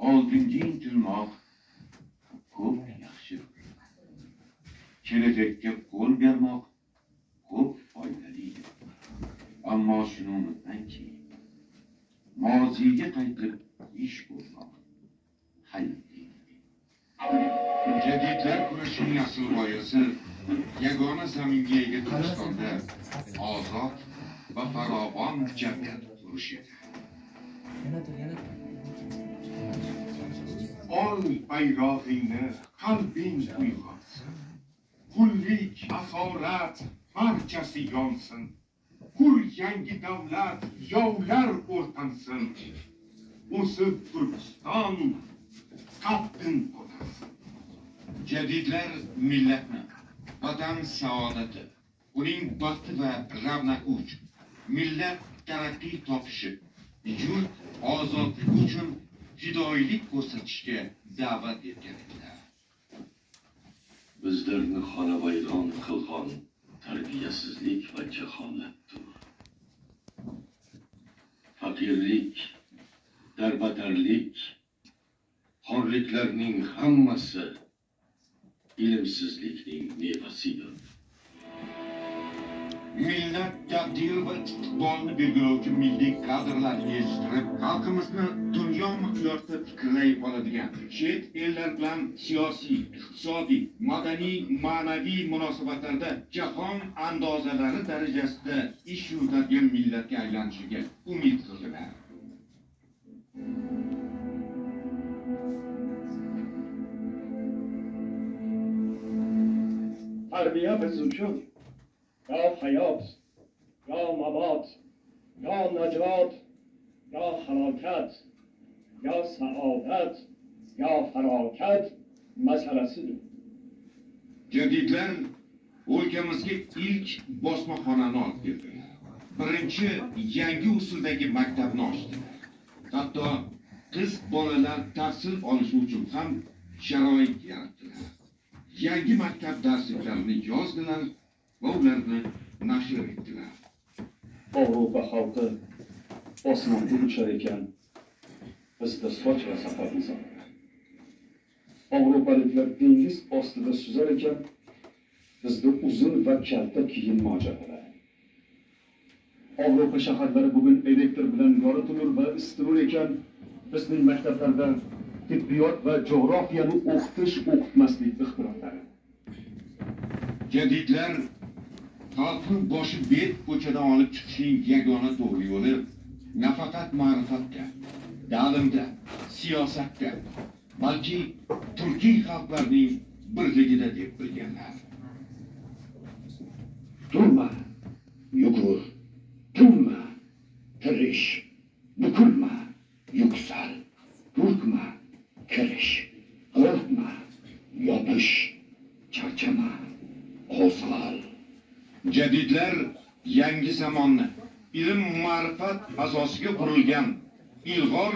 oldinga intilmoq ko'p yaxshi. Kelajakka qo'l bermoq ko'p foydali. Ammo shuni unutmangki, moziga qaytib ish ko'rmoq hayotli. Jadidlar kurashining asl g'oyasi yagona zaminga ega Turkistonda ozod va farovon jamiyat qurish edi. Ol bayrog'ingni qalbing uyg'onsin. Qullik, asorat barchasi yonsin. Qur yangi davlat, yovlar o'rtansin. O'sib Turkiston qaddin ko'tarsin. Jadidlar millatni, vatan saodati, uning baxti va ravnaqi uchun, millat taraqqiy topishi, yurt ozodligi uchun fidoyilik ko'rsatishga da'vat etgan edilar. Bizlarni xonavayron qilgan tarbiyasizlik va jaholatdir. Faqirlik, darbadarlik, xorliklarning hammasi ilmsizlikning mevasidir. Millat taqdir va istiqbolni belgilovchi milliy kadrlarni yetishtirib, xalqimizni dunyo miqyosida fikrlay oladigan, chet ellar bilan siyosiy, iqtisodiy, madaniy, ma'naviy munosabatlarda jahon andozalari darajasida ish yuritadigan millatga aylanishiga umid qildilar. Tarbiya biz uchun yo hayot, yo mabot, yo najot, yo halokat, yo saodat, yo farokat masalasidir. Jadidlar o'lkamizga ilk bosmaxonani olib keldilar. Birinchi yangi usuldagi maktabni ochdilar. Hatto qiz bolalar tahsil olishi uchun ham sharoit yaratdilar. Yangi maktab darsliklarini yozdilar va ularni nashr etdilar. Avropa xalqi osmonda uchar ekan, bizda soch va safatni so'raydi. Avropaliklar dengiz ostida suzar ekan, bizda uzun va kalta kiyim mojarolari. Avropa shaharlari bugun elektr bilan yoritilur va isitilur ekan, bizning maktablarda tibbiyot va jo'grafiyani o'qitmaslik ixtirollari. Jadidlar xalqni boshi bet ko'chadan olib chiqishning yagona to'g'ri yo'li nafaqat ma'rifatda, ta'limda, siyosatda, balki turkiy xalqlarning birligida deb bilganlar. Turma, yugur, turma, tirish, bukilma, yuksal, hurkma, kirish, qo'rqma, yopish, charchama, qo'zg'al. Jadidlar yangi zamonni ilm ma'rifat asosiga qurilgan ilg'or